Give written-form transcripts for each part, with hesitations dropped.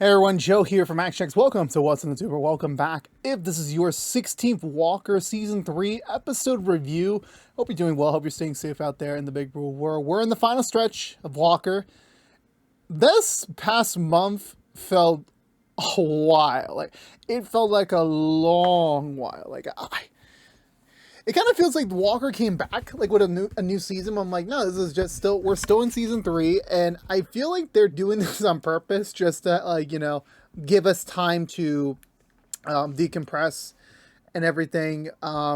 Hey everyone, Joe here from ActionX. Welcome to What's in the Tuber. Welcome back. If this is your 16th Walker Season 3 episode review, hope you're doing well. Hope you're staying safe out there in the big world. We're in the final stretch of Walker. This past month felt a while. It felt like a long while. It kind of feels like Walker came back, with a new season. I'm like, no, this is just we're still in season 3, and I feel like they're doing this on purpose, just to give us time to decompress and everything.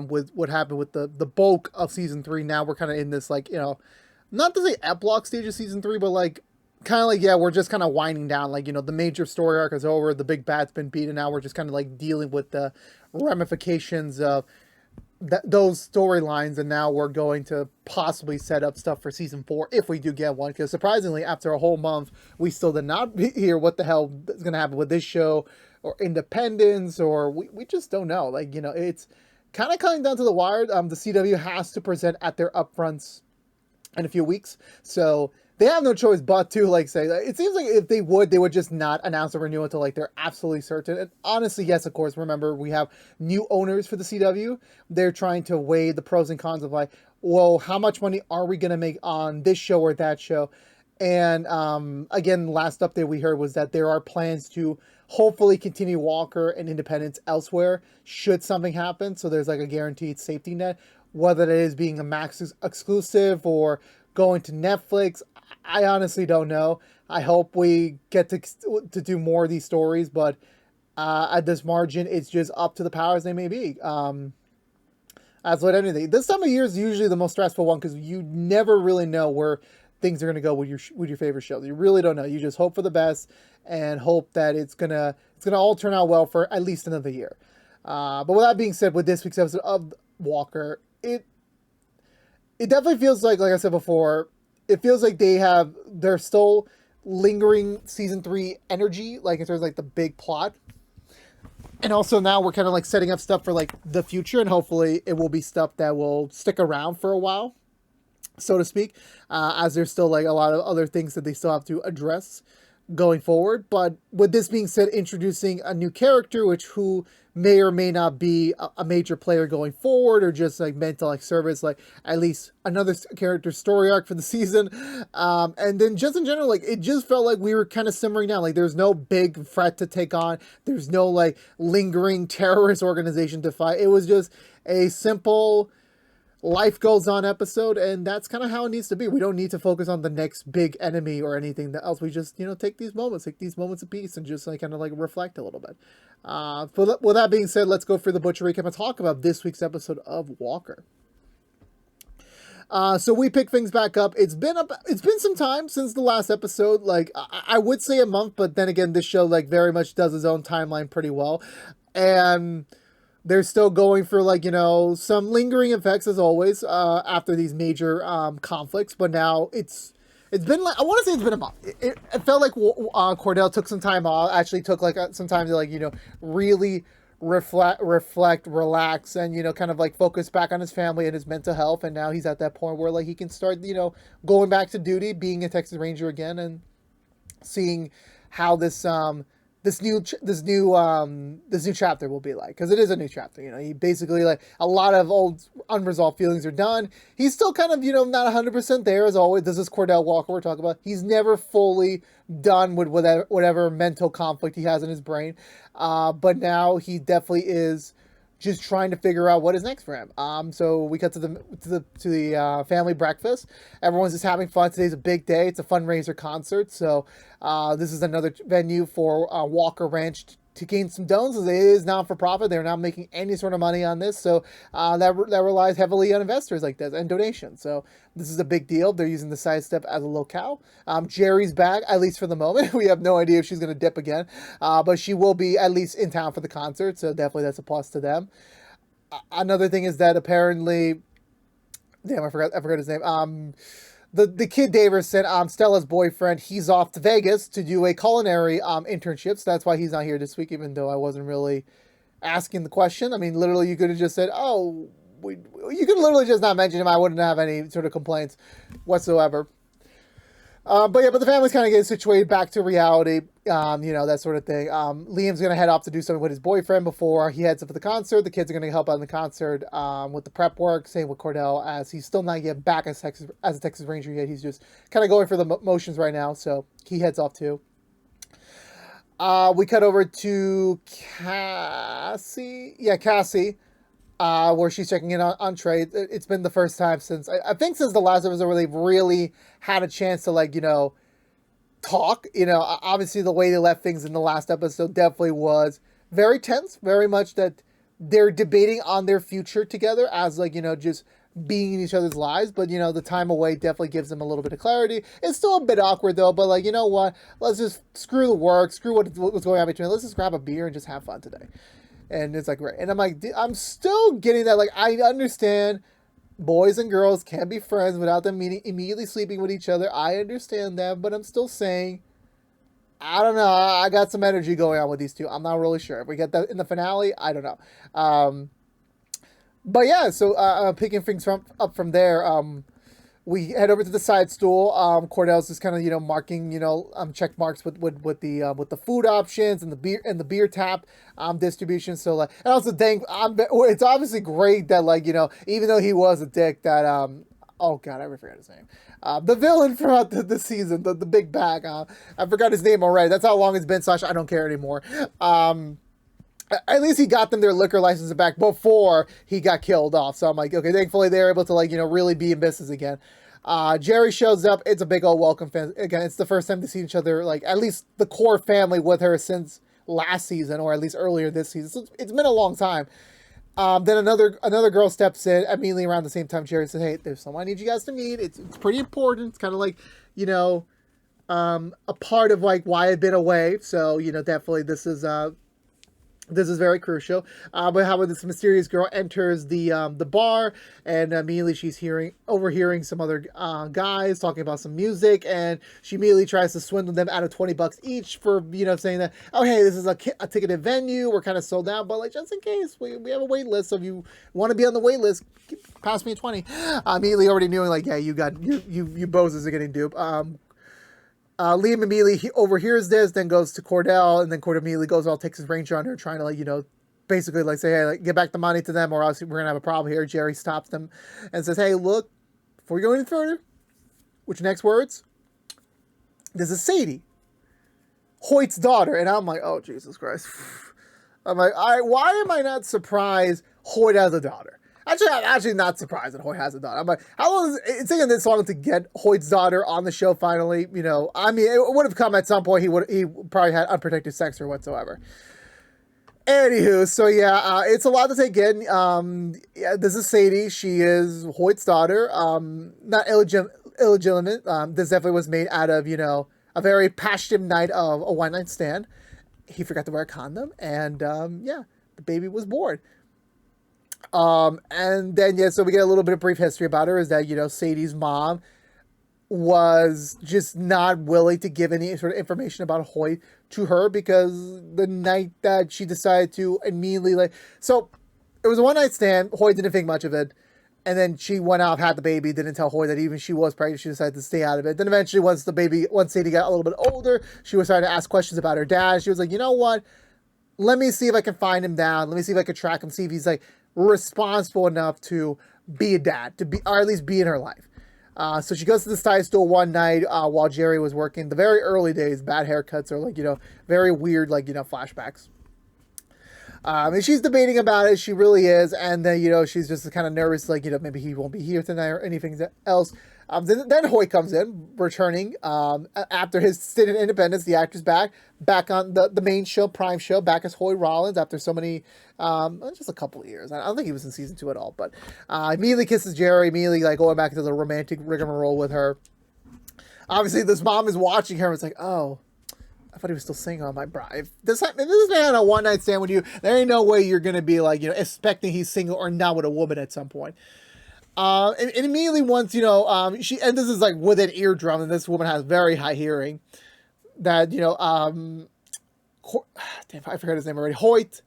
With what happened with the bulk of season 3, now we're kind of in this not to say epilogue stage of season 3, but we're just kind of winding down. The major story arc is over, the big bad's been beaten. Now we're just kind of dealing with the ramifications of those storylines, and now we're going to possibly set up stuff for season 4 if we do get one, because surprisingly after a whole month we still did not hear what the hell is going to happen with this show or Independence, or we just don't know. It's kind of coming down to the wire. The CW has to present at their upfronts in a few weeks, so they have no choice but to say, it seems like if they would just not announce a renewal until they're absolutely certain. And honestly, yes, of course, remember, we have new owners for the CW. They're trying to weigh the pros and cons of well, how much money are we going to make on this show or that show? And again, last update we heard was that there are plans to hopefully continue Walker and Independence elsewhere should something happen. So there's a guaranteed safety net, whether it is being a Max exclusive or going to Netflix. I honestly don't know. I hope we get to do more of these stories, but at this margin, it's just up to the powers they may be. As with anything, this time of year is usually the most stressful one, because you never really know where things are going to go with your favorite shows. You really don't know. You just hope for the best and hope that it's gonna all turn out well for at least another year. But with that being said, with this week's episode of Walker, it definitely feels like I said before, it feels like they're still lingering season 3 energy, in terms of the big plot. And also now we're kind of setting up stuff for the future, and hopefully it will be stuff that will stick around for a while, so to speak, as there's still a lot of other things that they still have to address going forward. But with this being said, introducing a new character, who may or may not be a major player going forward, or just meant to service at least another character story arc for the season. And then just in general, it just felt like we were kind of simmering down. There's no big threat to take on. There's no lingering terrorist organization to fight. It was just a simple life goes on episode, and that's kind of how it needs to be. We don't need to focus on the next big enemy or anything else. We just, take these moments of peace, and just kind of reflect a little bit. With that being said, let's go for the butcher recap and talk about this week's episode of Walker. So we pick things back up. It's been some time since the last episode. I would say a month, but then again, this show very much does its own timeline pretty well, and they're still going for some lingering effects as always after these major conflicts. But now it's been I want to say it's been a month. It felt like Cordell took some time off. Actually took some time to really reflect, relax, and kind of focus back on his family and his mental health. And now he's at that point where he can start going back to duty, being a Texas Ranger again, and seeing how this new chapter will be because it is a new chapter. He basically a lot of old unresolved feelings are done. He's still kind of not 100% there as always. This is Cordell Walker we're talking about. He's never fully done with whatever mental conflict he has in his brain, but now he definitely is just trying to figure out what is next for him. So we cut to the family breakfast. Everyone's just having fun. Today's a big day. It's a fundraiser concert. So this is another venue for Walker Ranch to gain some donations. It is non-for-profit. They're not making any sort of money on this. So that relies heavily on investors like this and donations. So this is a big deal. They're using the sidestep as a locale. Jerry's back, at least for the moment. We have no idea if she's going to dip again. But she will be at least in town for the concert. So definitely that's a plus to them. Another thing is that apparently, I forgot his name. The kid Daverson, Stella's boyfriend, he's off to Vegas to do a culinary internship. So that's why he's not here this week, even though I wasn't really asking the question. I mean, literally, you could have just said, you could literally just not mention him. I wouldn't have any sort of complaints whatsoever. But the family's kind of getting situated back to reality, that sort of thing. Liam's going to head off to do something with his boyfriend before he heads up to the concert. The kids are going to help out in the concert with the prep work. Same with Cordell, as he's still not yet back as a Texas Ranger yet. He's just kind of going for the motions right now, so he heads off too. We cut over to Cassie. Yeah, Cassie. Where she's checking in on Trey. It's been the first time since, I think since the last episode where they've really had a chance to, talk. Obviously the way they left things in the last episode definitely was very tense, very much that they're debating on their future together as, just being in each other's lives. But, the time away definitely gives them a little bit of clarity. It's still a bit awkward, though, but, you know what? Let's just screw the work, screw what's going on between. Let's just grab a beer and just have fun today. And it's like, right. And I'm like, I'm still getting that. Like, I understand boys and girls can be friends without them immediately sleeping with each other. I understand that, but I'm still saying, I don't know. I got some energy going on with these two. I'm not really sure. If we get that in the finale, I don't know. But yeah, so picking things up from there, we head over to the side stool. Cordell's just kind of marking check marks with the food options and the beer tap distribution. So and also it's obviously great that even though he was a dick, that oh god, I forgot his name. The villain throughout the season, the big bag. I forgot his name already. That's how long it's been. I don't care anymore. At least he got them their liquor license back before he got killed off. So I'm like, okay, thankfully they're able to really be in business again. Jerry shows up. It's a big old welcome. Again, it's the first time to see each other, at least the core family with her since last season, or at least earlier this season. So it's been a long time. Then another girl steps in immediately around the same time. Jerry says, hey, there's someone I need you guys to meet. It's pretty important. It's kind of a part of why I've been away. So, definitely this is very crucial. But how this mysterious girl enters the bar, and immediately she's overhearing some other guys talking about some music, and she immediately tries to swindle them out of $20 each for saying that, oh hey, this is a ticketed venue, we're kind of sold out, but just in case we have a wait list, so if you want to be on the wait list, pass me a 20. Immediately already knowing yeah, you bozos are getting duped. Liam immediately overhears this, then goes to Cordell, and then Cordell immediately goes all takes his Ranger on her, trying to basically say, hey, get back the money to them, or else we're gonna have a problem here. Jerry stops them and says, hey, look, before we go any further, which next words? This is Sadie, Hoyt's daughter, and I'm like, oh Jesus Christ! I'm like, why am I not surprised Hoyt has a daughter? Actually, I'm actually not surprised that Hoyt has a daughter. I'm like, how long is it's taking this long to get Hoyt's daughter on the show finally? I mean, it would have come at some point. He probably had unprotected sex or whatsoever. Anywho, so yeah, it's a lot to take in. Yeah, this is Sadie. She is Hoyt's daughter. Not illegitimate. This definitely was made out of, a very passionate night of a one-night stand. He forgot to wear a condom, and yeah, the baby was born. And then, yeah, so we get a little bit of brief history about her, is that, Sadie's mom was just not willing to give any sort of information about Hoyt to her, because the night that she decided to immediately, so it was a one-night stand, Hoyt didn't think much of it, and then she went out, had the baby, didn't tell Hoyt that even she was pregnant, she decided to stay out of it. Then eventually, once Sadie got a little bit older, she was starting to ask questions about her dad. She was like, you know what, let me see if I can find him down, let me see if I can track him, see if he's responsible enough to be a dad, or at least be in her life. So she goes to the side stool one night while Jerry was working. The very early days, bad haircuts are very weird, flashbacks. And she's debating about it. She really is. And then, she's just kind of nervous, maybe he won't be here tonight or anything else. Then Hoyt comes in, returning after his stint in Independence. The actor's back on the main show, Prime show, back as Hoyt Rollins after so many, just a couple of years. I don't think he was in season 2 at all, but immediately kisses Jerry, immediately going back into the romantic rigmarole with her. Obviously, this mom is watching her and it's like, oh, I thought he was still single on my bride. If this man had a one-night stand with you, there ain't no way you're going to be expecting he's single or not with a woman at some point. And immediately once, and this is with an eardrum, and this woman has very high hearing, that, damn, I forgot his name already, Hoyt,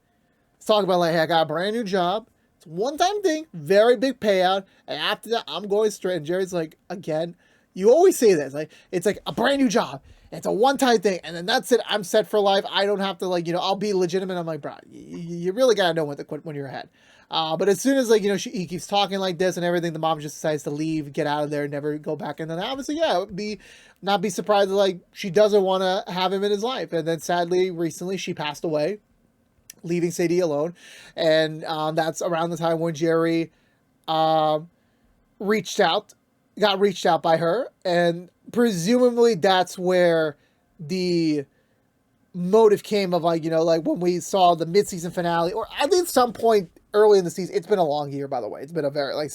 is talking about hey, I got a brand new job. It's a one-time thing, very big payout, and after that, I'm going straight. And Jerry's like, again, you always say this, like, it's like a brand new job. It's a one-time thing, and then that's it. I'm set for life. I don't have to, like, I'll be legitimate. I'm like, bro, you really gotta know when you're ahead. But as soon as, like, he keeps talking like this and everything, the mom just decides to leave, get out of there, never go back. And then obviously, yeah, it would not be surprised that, like, she doesn't want to have him in his life. And then sadly, recently, she passed away, leaving Sadie alone. And that's around the time when Jerry got reached out by her, and presumably that's where the motive came of, like, like when we saw the mid-season finale, or at least some point early in the season. It's been a long year, by the way. It's been a very, like,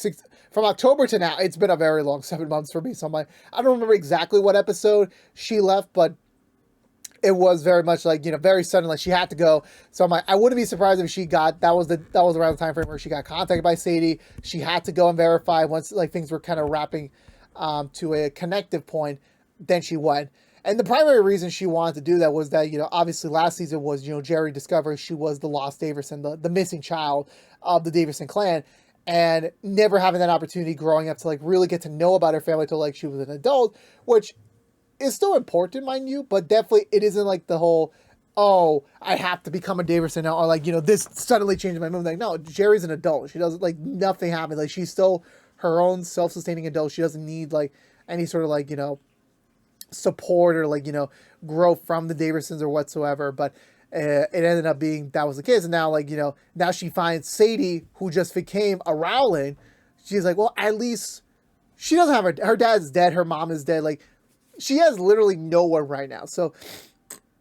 from October to now, it's been a very long 7 months for me. So I'm like, I don't remember exactly what episode she left, but it was very much like, very sudden, like she had to go. So I'm like, I wouldn't be surprised if that was around the time frame where she got contacted by Sadie. She had to go and verify once, like, things were kind of wrapping to a connective point. Then she went. And the primary reason she wanted to do that was that, obviously last season was, Jerry discovered she was the lost Davison, the missing child of the Davison clan, and never having that opportunity growing up to, like, really get to know about her family till, like, she was an adult, which is still important, mind you, but definitely it isn't like the whole, oh, I have to become a Davison now, or, like, this suddenly changed my mood. Like, no, Jerry's an adult. She doesn't, like, nothing happened. Like, she's still her own self-sustaining adult. She doesn't need, like, any sort of, like, support or, like, growth from the Davisons or whatsoever. But it ended up being that was the case. And now, like, now she finds Sadie, who just became a Rowling. She's like, well, at least she doesn't have her dad's dead, her mom is dead. Like, she has literally no one right now. So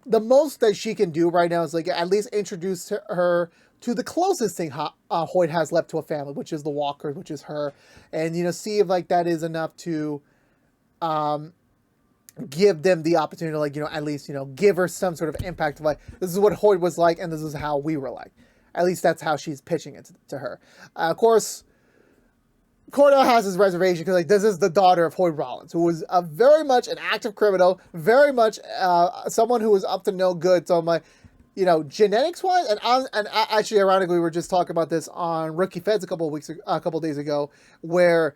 the most that she can do right now is, like, at least introduce her to the closest thing Hoyt has left to a family, which is the Walkers, which is her. And, see if, like, that is enough to give them the opportunity to, like, at least, give her some sort of impact of, like, this is what Hoyt was like, and this is how we were like. At least that's how she's pitching it to her. Of course, Cordell has his reservation because, like, this is the daughter of Hoyt Rollins, who was very much an active criminal, very much someone who was up to no good. So I'm like, genetics-wise, and actually, ironically, we were just talking about this on Rookie Feds a couple days ago, where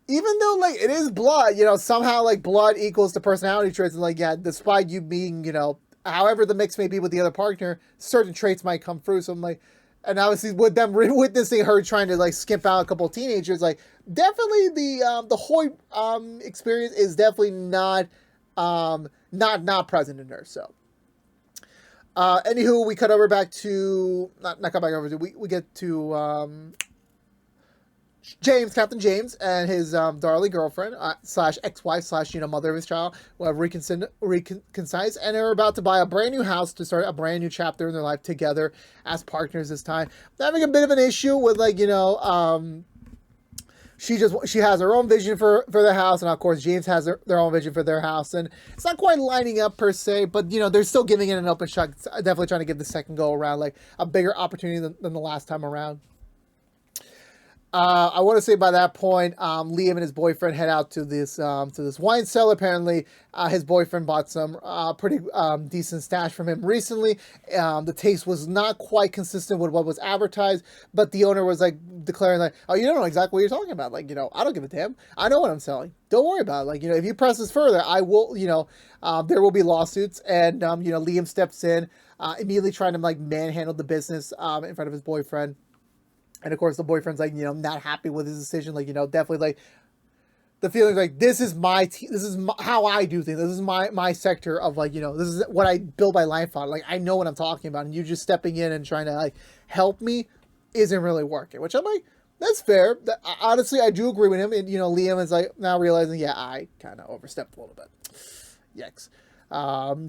even though, like, it is blood, somehow, like, blood equals to personality traits, and, like, yeah, despite you being, however the mix may be with the other partner, certain traits might come through. So I'm like, and obviously with them witnessing her trying to, like, skimp out a couple of teenagers, like, definitely the Hoyt experience is definitely not present in her. So anywho, we cut over back to not cut back over to we get to Captain James, and his darling girlfriend slash ex-wife slash mother of his child, will have reconciled, and they're about to buy a brand new house to start a brand new chapter in their life together as partners this time. They're having a bit of an issue with, like, she has her own vision for the house, and of course James has their own vision for their house, and it's not quite lining up per se, but they're still giving it an open shot. Definitely trying to give the second go around, like, a bigger opportunity than the last time around. I want to say by that point, Liam and his boyfriend head out to this wine cellar. Apparently, his boyfriend bought some pretty decent stash from him recently. The taste was not quite consistent with what was advertised, but the owner was, like, declaring, like, oh, you don't know exactly what you're talking about. Like, I don't give a damn. I know what I'm selling. Don't worry about it. Like, if you press this further, I will, there will be lawsuits. And, Liam steps in, immediately trying to, like, manhandle the business in front of his boyfriend. And of course, the boyfriend's, like, not happy with his decision. Like, definitely, like, the feeling like, this is how I do things. This is my sector of, like, this is what I build my life on. Like, I know what I'm talking about. And you just stepping in and trying to, like, help me isn't really working. Which I'm like, that's fair. Honestly, I do agree with him. And, Liam is, like, now realizing, yeah, I kind of overstepped a little bit. Yikes.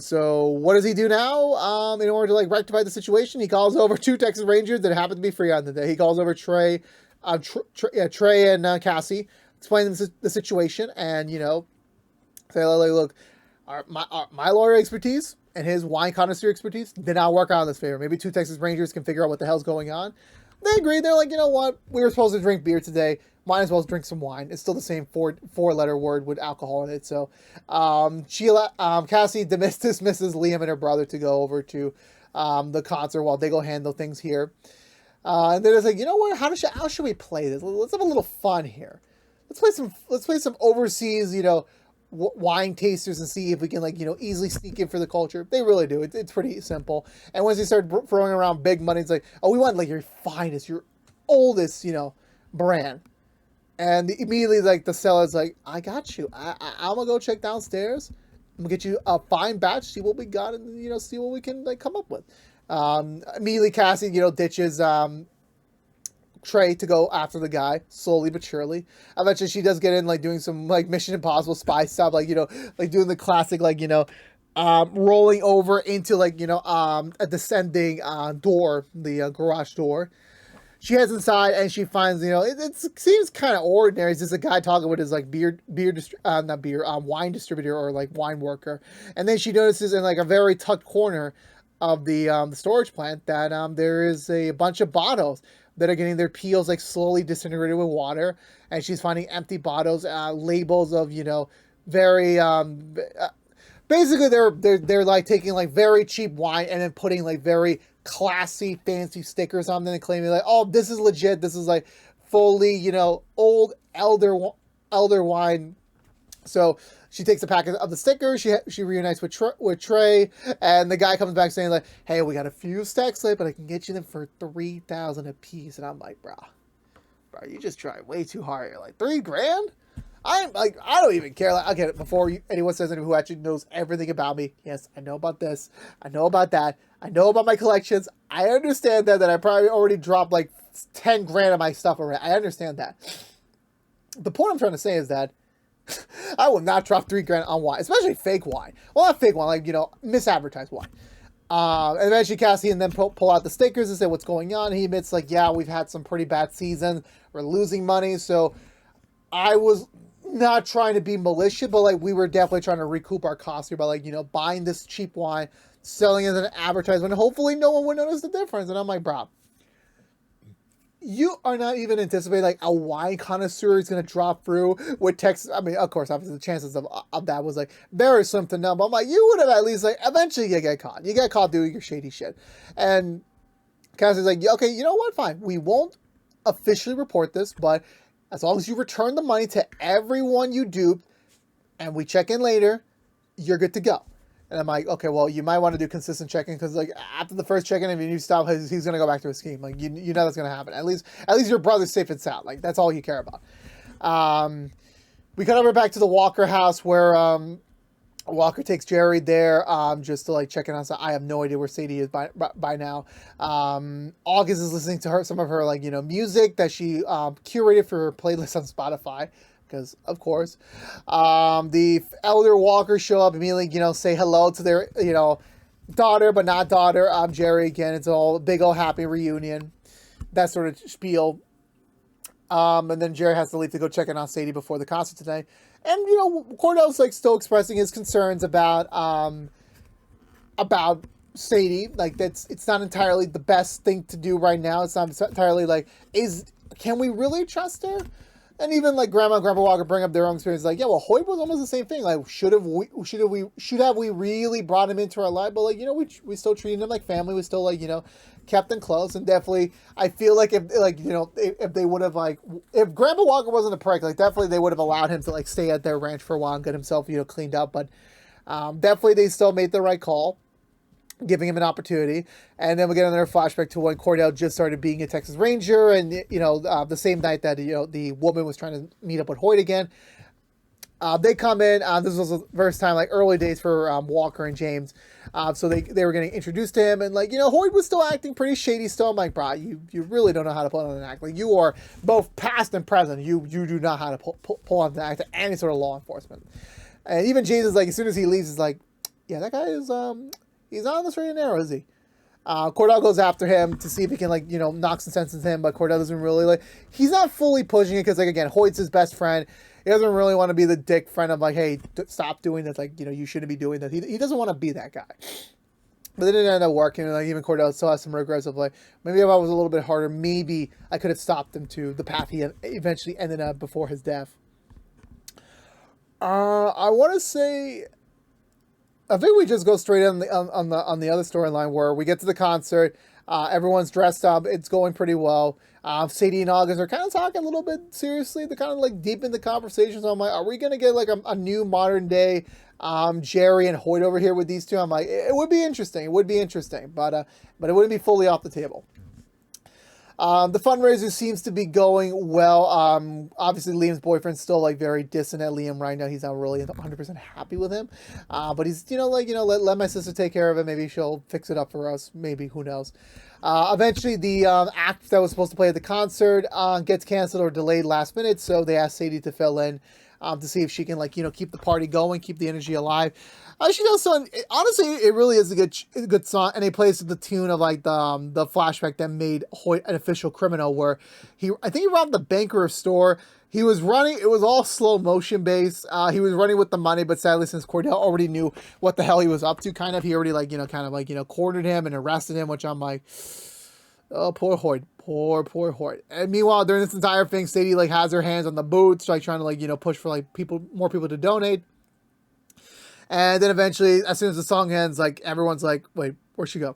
So what does he do now? In order to, like, rectify the situation, he calls over 2 Texas Rangers that happen to be free on the day. He calls over Trey and Cassie, explain them the situation, and, say, look, my lawyer expertise and his wine connoisseur expertise did not work out in this favor. Maybe 2 Texas Rangers can figure out what the hell's going on. They agree. They're like, you know what? We were supposed to drink beer today. Might as well drink some wine. It's still the same four-letter word with alcohol in it. So Cassie dismisses Liam and her brother to go over to the concert while they go handle things here. And they're just like, you know what? How should we play this? Let's have a little fun here. Let's play some overseas, wine tasters and see if we can, like, easily sneak in for the culture. They really do. It's pretty simple. And once they start throwing around big money, it's like, oh, we want like your finest, your oldest, brand. And immediately, like, the seller's like, I got you. I'm gonna go check downstairs. I'm gonna get you a fine batch, see what we got, and see what we can like come up with. Immediately, Cassie, ditches Trey to go after the guy slowly but surely. Eventually, she does get in, like, doing some like Mission Impossible spy stuff, like like doing the classic, like rolling over into like a descending door, the garage door. She heads inside and she finds, it seems kind of ordinary. It's just a guy talking with his like wine distributor or like wine worker. And then she notices in like a very tucked corner of the storage plant that there is a bunch of bottles that are getting their peels like slowly disintegrated with water. And she's finding empty bottles, labels of, very, basically they're like taking like very cheap wine and then putting like very classy, fancy stickers on them and claiming like, oh, this is legit. This is like fully, old elder wine. So she takes a packet of the stickers. She reunites with Trey, and the guy comes back saying like, hey, we got a few stacks left, but I can get you them for $3,000 a piece. And I'm like, bro, you just try way too hard. You're like, $3,000? I'm like, I don't even care. Like, I'll get it before anyone says anyone who actually knows everything about me. Yes, I know about this. I know about that. I know about my collections. I understand that I probably already dropped like $10,000 of my stuff already. I understand that. The point I'm trying to say is that I will not drop $3,000 on wine, especially fake wine. Well, not fake wine, like, misadvertised wine. And eventually Cassie and then pull out the stickers and say what's going on. He admits like, yeah, we've had some pretty bad seasons. We're losing money. So I was not trying to be malicious, but like we were definitely trying to recoup our costs here by like, buying this cheap wine, selling it as an advertisement. Hopefully no one would notice the difference. And I'm like, bro, you are not even anticipating like a wine connoisseur is going to drop through with text. I mean, of course, obviously the chances of that was like very slim to none. But I'm like, you would have at least like eventually you get caught. You get caught doing your shady shit. And Cassie's like, okay, you know what? Fine. We won't officially report this, but as long as you return the money to everyone you duped and we check in later, you're good to go. And I'm like, okay, well, you might want to do consistent checking because, like, after the first check-in, if you stop, he's going to go back to his scheme. Like, you know that's going to happen. At least your brother's safe and sound. Like, that's all you care about. We cut over back to the Walker house where Walker takes Jerry there just to, like, check in on something. I have no idea where Sadie is by now. August is listening to some of her, like, music that she curated for her playlist on Spotify. Because, of course, the elder Walkers show up immediately, say hello to their, daughter, but not daughter. Jerry again. It's all big old happy reunion. That sort of spiel. And then Jerry has to leave to go check in on Sadie before the concert today. And, Cordell's like still expressing his concerns about Sadie. Like it's not entirely the best thing to do right now. It's not entirely like, can we really trust her? And even like Grandma and Grandpa Walker bring up their own experience, like, yeah, well, Hoyt was almost the same thing. Like, should have we really brought him into our life? But like, we still treated him like family. We still like, kept them close. And definitely, I feel like if they would have like, if Grandpa Walker wasn't a prick, like definitely they would have allowed him to like stay at their ranch for a while and get himself, cleaned up. But definitely they still made the right call, giving him an opportunity. And then we get another flashback to when Cordell just started being a Texas Ranger, and the same night that the woman was trying to meet up with Hoyt again. They come in. This was the first time, like early days for Walker and James. So they were getting introduced to him, and like Hoyt was still acting pretty shady still. I'm like, bro, you really don't know how to pull on an act. Like you are both past and present. You do not know how to pull on an act to any sort of law enforcement. And even James is like, as soon as he leaves, is like, yeah, that guy is he's not on the straight and narrow, is he? Cordell goes after him to see if he can, like, knock some sense into him, but Cordell doesn't really, like, he's not fully pushing it because, like, again, Hoyt's his best friend. He doesn't really want to be the dick friend of, like, hey, stop doing this, like, you shouldn't be doing that. He doesn't want to be that guy. But it didn't end up working, and, like, even Cordell still has some regrets of, like, maybe if I was a little bit harder, maybe I could have stopped him to the path he eventually ended up before his death. I want to say, I think we just go straight on the other storyline where we get to the concert. Everyone's dressed up. It's going pretty well. Sadie and August are kind of talking a little bit seriously. They're kind of like deep in the conversation. So I'm like, are we going to get like a new modern day Jerry and Hoyt over here with these two? I'm like, it would be interesting. It would be interesting, but it wouldn't be fully off the table. The fundraiser seems to be going well. Obviously Liam's boyfriend's still like very distant at Liam right now. He's not really 100% happy with him. But he's, let my sister take care of it. Maybe she'll fix it up for us. Maybe, who knows? Eventually the act that was supposed to play at the concert gets canceled or delayed last minute. So they asked Sadie to fill in to see if she can keep the party going, keep the energy alive. She does so. Honestly, it really is a good song, and it plays to the tune of like the flashback that made Hoyt an official criminal, where I think he robbed the bank or a store. He was running. It was all slow motion based. He was running with the money, but sadly, since Cordell already knew what the hell he was up to, he already cornered him and arrested him. Which I'm like, oh, poor Hoyt. Poor Hoyt. And meanwhile, during this entire thing, Sadie has her hands on the boots, trying to push for more people to donate. And then eventually, as soon as the song ends, everyone's like, wait, where'd she go?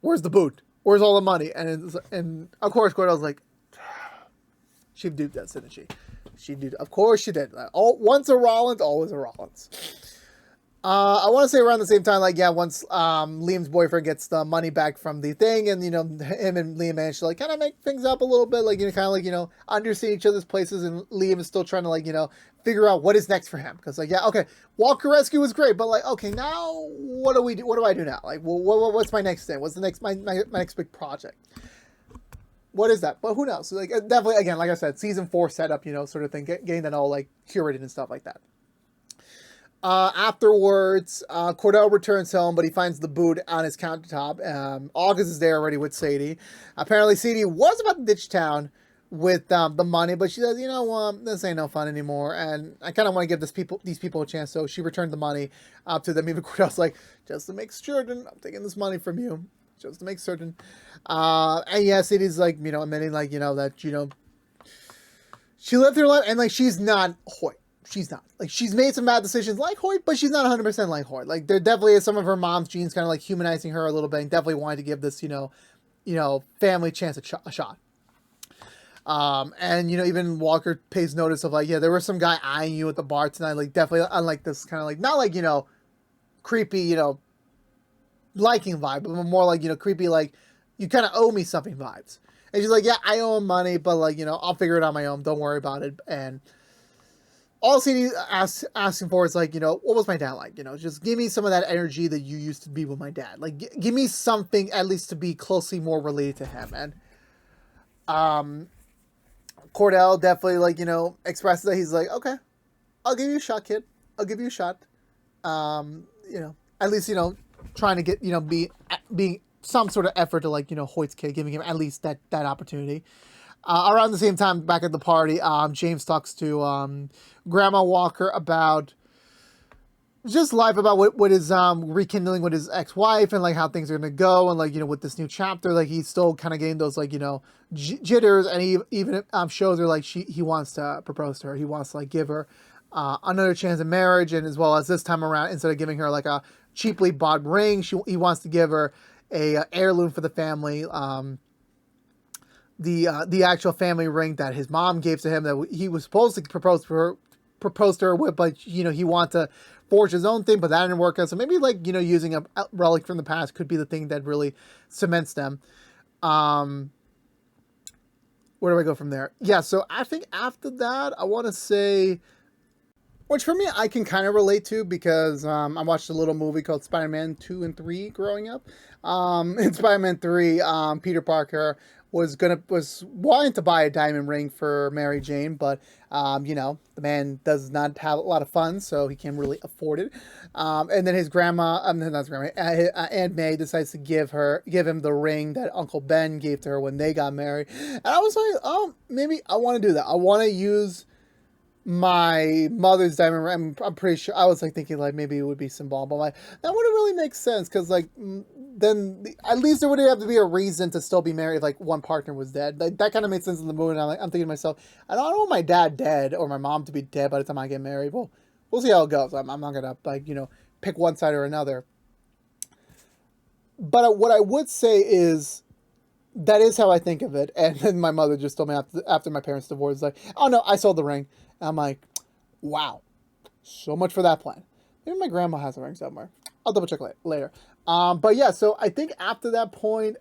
Where's the boot? Where's all the money? And of course, Cordell's like, she duped us, didn't she? Of course she did. Once a Rollins, always a Rollins. I want to say around the same time, once Liam's boyfriend gets the money back from the thing, and him and Liam manage to kind of make things up a little bit, understand each other's places, and Liam is still trying to figure out what is next for him, because okay, Walker Rescue was great, but okay, now what do I do now? What's my next thing? What's the next my next big project? What is that? But who knows? So, definitely, again, like I said, season 4 setup, sort of thing, getting that all curated and stuff like that. Afterwards, Cordell returns home, but he finds the boot on his countertop. August is there already with Sadie. Apparently, Sadie was about to ditch town with the money, but she says, this ain't no fun anymore, and I kind of want to give these people a chance. So she returned the money to them. Even Cordell's like, just to make certain, I'm taking this money from you, just to make certain. And yeah, Sadie's admitting that she lived her life, and she's not Hoyt. She's not. She's made some bad decisions like Hoyt, but she's not 100% like Hoyt. There definitely is some of her mom's genes kind of humanizing her a little bit, and definitely wanting to give this, family chance a shot. And, even Walker pays notice of there was some guy eyeing you at the bar tonight. Definitely unlike this kind of not creepy, liking vibe, but more creepy, you kind of owe me something vibes. And she's like, yeah, I owe him money, but I'll figure it out on my own. Don't worry about it. And all CD asking for is what was my dad like? Just give me some of that energy that you used to be with my dad. Give me something at least to be closely more related to him. And Cordell definitely expresses that he's like, okay, I'll give you a shot, kid. I'll give you a shot. At least trying to get being some sort of effort to Hoyt's kid, giving him at least that opportunity. Around the same time, back at the party, James talks to Grandma Walker about just life, about what is rekindling with his ex-wife, and how things are gonna go, and with this new chapter, he's still kind of getting those jitters, and he even shows her he wants to propose to her. He wants to give her another chance in marriage, and as well as this time around, instead of giving her a cheaply bought ring, he wants to give her a heirloom for the family. The actual family ring that his mom gave to him, that he was supposed to propose to her with, but he wanted to forge his own thing, but that didn't work out. So maybe using a relic from the past could be the thing that really cements them. Where do I go from there? Yeah, so I think after that, I want to say, which for me I can kind of relate to, because I watched a little movie called Spider-Man 2 and 3 growing up. In Spider-Man 3, Peter Parker was wanting to buy a diamond ring for Mary Jane, but the man does not have a lot of funds, so he can't really afford it. And then his grandma, not his grandma, Aunt May decides to give him the ring that Uncle Ben gave to her when they got married. And I was like, oh, maybe I want to do that. I want to use my mother's diamond ring. I'm pretty sure I was thinking maybe it would be symbolic, but that wouldn't really make sense, because then at least there would have to be a reason to still be married if one partner was dead. That kind of made sense in the movie, and I'm thinking to myself, I don't want my dad dead or my mom to be dead by the time I get married. Well, we'll see how it goes. I'm not gonna pick one side or another. But what I would say is, that is how I think of it. And then my mother just told me after my parents' divorce, like, oh no, I sold the ring. And I'm like, wow, so much for that plan. Maybe my grandma has a ring somewhere. I'll double check later. But yeah, so I think after that point,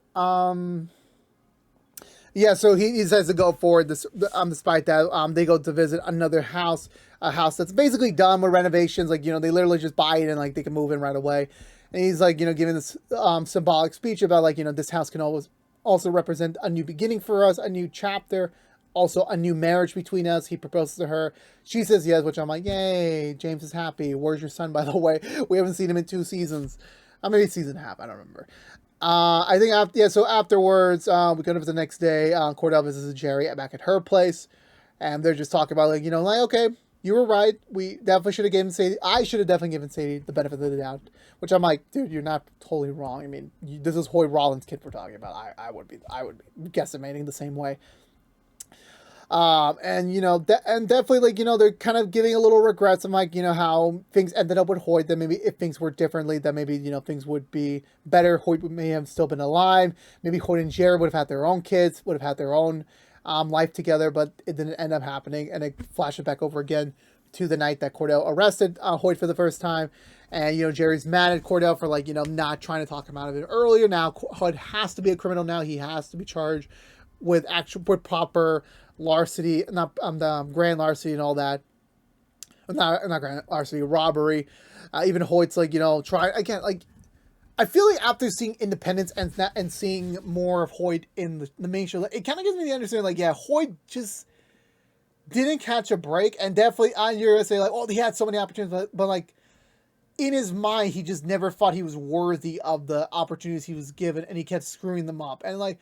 yeah, so he decides to go forward. Despite that, they go to visit another house, a house that's basically done with renovations. Like, they literally just buy it and like they can move in right away. And he's like, giving this symbolic speech about like, this house can always also represent a new beginning for us, a new chapter, also a new marriage between us. He proposes to her. She says yes, which I'm like, yay, James is happy. Where's your son, by the way? We haven't seen him in 2 seasons. Maybe season and a half, I don't remember. I think so afterwards, we go up the next day, Cordell visits Jerry back at her place, and they're just talking about like, okay, you were right. We definitely should have given Sadie, I should have definitely given Sadie the benefit of the doubt, which I'm like, dude, you're not totally wrong. I mean, this is Hoy Rollins' kid we're talking about. I would be guesstimating the same way. And and definitely like, they're kind of giving a little regrets of like, how things ended up with Hoyt, that maybe if things were differently, that maybe, things would be better. Hoyt may have still been alive. Maybe Hoyt and Jared would have had their own kids, would have had their own life together, but it didn't end up happening. And it flashes back over again to the night that Cordell arrested Hoyt for the first time. And, Jerry's mad at Cordell for like, not trying to talk him out of it earlier. Now Hoyt has to be a criminal now. He has to be charged with proper larceny, not the grand larceny and all that. Not grand larceny, robbery. Even Hoyt's like, try again. Like, I feel like after seeing Independence and seeing more of Hoyt in the main show, it kind of gives me the understanding like, yeah, Hoyt just didn't catch a break, and definitely you're gonna say like, oh, he had so many opportunities, but like in his mind, he just never thought he was worthy of the opportunities he was given, and he kept screwing them up, and like.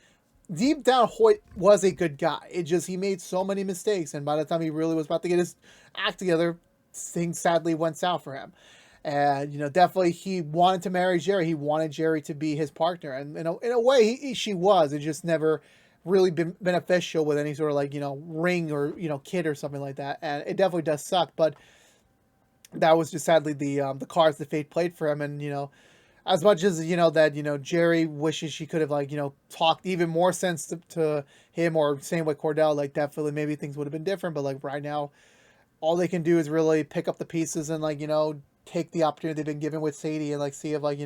Deep down, Hoyt was a good guy. It just, he made so many mistakes. And by the time he really was about to get his act together, things sadly went south for him. And, definitely he wanted to marry Jerry. He wanted Jerry to be his partner. And, in a way, she was. It just never really been beneficial with any sort of like, ring or, kid or something like that. And it definitely does suck. But that was just sadly the cards that fate played for him. And, as much as, that, Jerry wishes she could have, like, talked even more sense to him, or same with Cordell, like, definitely maybe things would have been different. But, like, right now, all they can do is really pick up the pieces and, like, take the opportunity they've been given with Sadie and, like, see if, like,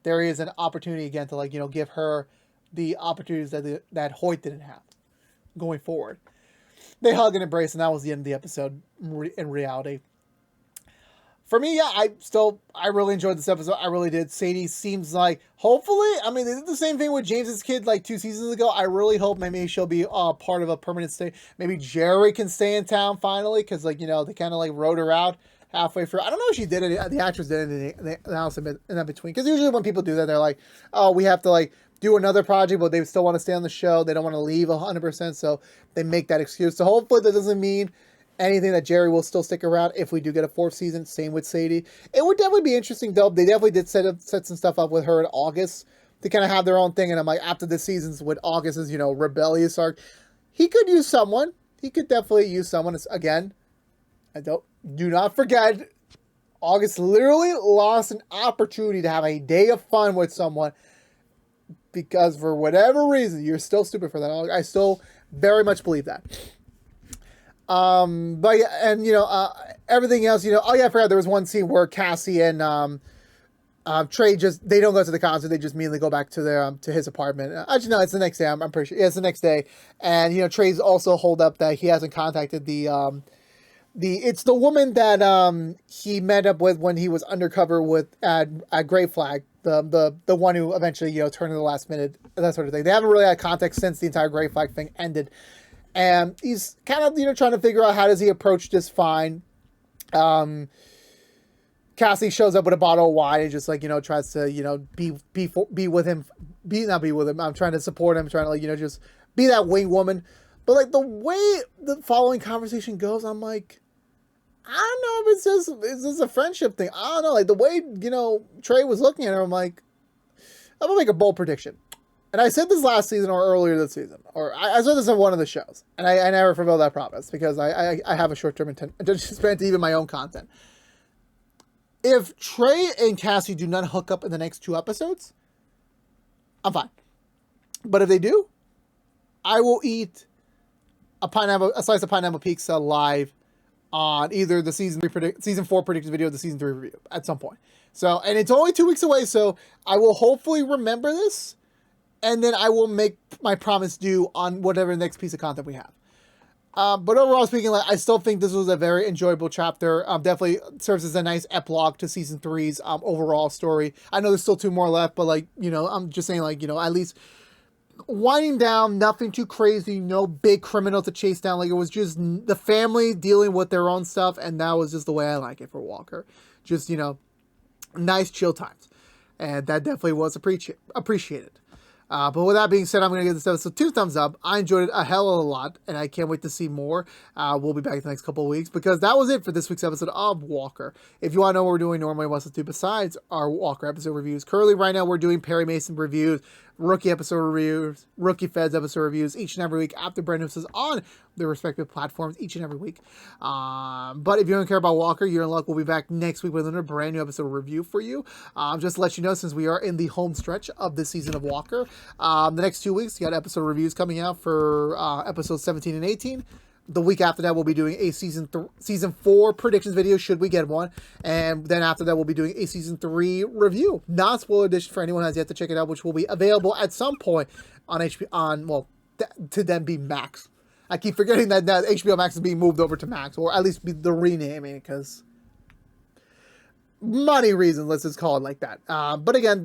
there is an opportunity again to, like, give her the opportunities that Hoyt didn't have going forward. They hug and embrace, and that was the end of the episode in reality. For me, yeah, I really enjoyed this episode. I really did. Sadie seems like, hopefully, I mean, they did the same thing with James's kid like 2 seasons ago. I really hope maybe she'll be part of a permanent stay. Maybe Jerry can stay in town finally, because, like, they kind of, like, wrote her out halfway through. I don't know if she did it. The actress did it in the house in that between. Because usually when people do that, they're like, oh, we have to, like, do another project, but they still want to stay on the show. They don't want to leave 100%, so they make that excuse. So hopefully that doesn't mean anything that Jerry will still stick around if we do get a 4th season. Same with Sadie. It would definitely be interesting, though. They definitely did set some stuff up with her in August to kind of have their own thing. And I'm like, after the seasons with August's, rebellious arc, he could use someone. He could definitely use someone. Again, do not forget, August literally lost an opportunity to have a day of fun with someone because for whatever reason, you're still stupid for that. I still very much believe that. But yeah, and everything else, oh yeah, I forgot there was one scene where Cassie and Trey they don't go to the concert, they just immediately go back to their to his apartment. Actually, no, it's the next day. I'm pretty sure. Yeah, it's the next day, and Trey's also holed up that he hasn't contacted it's the woman that he met up with when he was undercover with at Great Flag, the one who eventually turned in the last minute, that sort of thing. They haven't really had contact since the entire Great Flag thing ended. And he's kind of, trying to figure out how does he approach this fine. Cassie shows up with a bottle of wine and just like, tries to, be with him, not be with him. I'm trying to support him, trying to like, just be that wing woman. But like the way the following conversation goes, I'm like, I don't know if it's just a friendship thing. I don't know. Like the way, Trey was looking at her, I'm like, I'm going to make a bold prediction. And I said this last season or earlier this season, or I said this on one of the shows, and I never fulfilled that promise because I have a short-term attention to even my own content. If Trey and Cassie do not hook up in the next 2 episodes, I'm fine. But if they do, I will eat a slice of pineapple pizza live on either the season 4 predicted video or the season 3 review at some point. So, and it's only 2 weeks away, so I will hopefully remember this, and then I will make my promise due on whatever next piece of content we have. But overall speaking, like, I still think this was a very enjoyable chapter. Definitely serves as a nice epilogue to season 3's overall story. I know there's still 2 more left, but like, you know, I'm just saying, like, you know, at least winding down, nothing too crazy, no big criminal to chase down. Like, it was just the family dealing with their own stuff, and that was just the way I like it for Walker. Just, you know, nice chill times, and that definitely was appreciated. But with that being said, I'm going to give this episode 2 thumbs up. I enjoyed it a hell of a lot, and I can't wait to see more. We'll be back the next couple of weeks, because that was it for this week's episode of Walker. If you want to know what we're doing normally, what's to do besides our Walker episode reviews, currently right now we're doing Perry Mason reviews, rookie episode reviews, rookie Feds episode reviews each and every week after brand news is on their respective platforms each and every week. But if you don't care about Walker, you're in luck. We'll be back next week with another brand new episode review for you. Just to let you know, since we are in the home stretch of this season of Walker, the next 2 weeks, you got episode reviews coming out for episodes 17 and 18. The week after that, we'll be doing a season 4 predictions video, should we get one. And then after that, we'll be doing a season 3 review. Non-spoiler edition for anyone who has yet to check it out, which will be available at some point on HBO, to then be Max. I keep forgetting that HBO Max is being moved over to Max, or at least be the renaming, because money reasons, let's just call it like that. But again,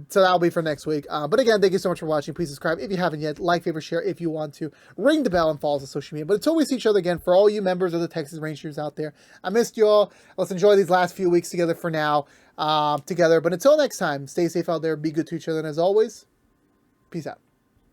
so that'll be for next week. But again, thank you so much for watching. Please subscribe if you haven't yet. Like, favorite, share if you want to. Ring the bell and follow us on social media. But until we see each other again, for all you members of the Texas Rangers out there, I missed you all. Let's enjoy these last few weeks together for now. But until next time, stay safe out there. Be good to each other. And as always, peace out.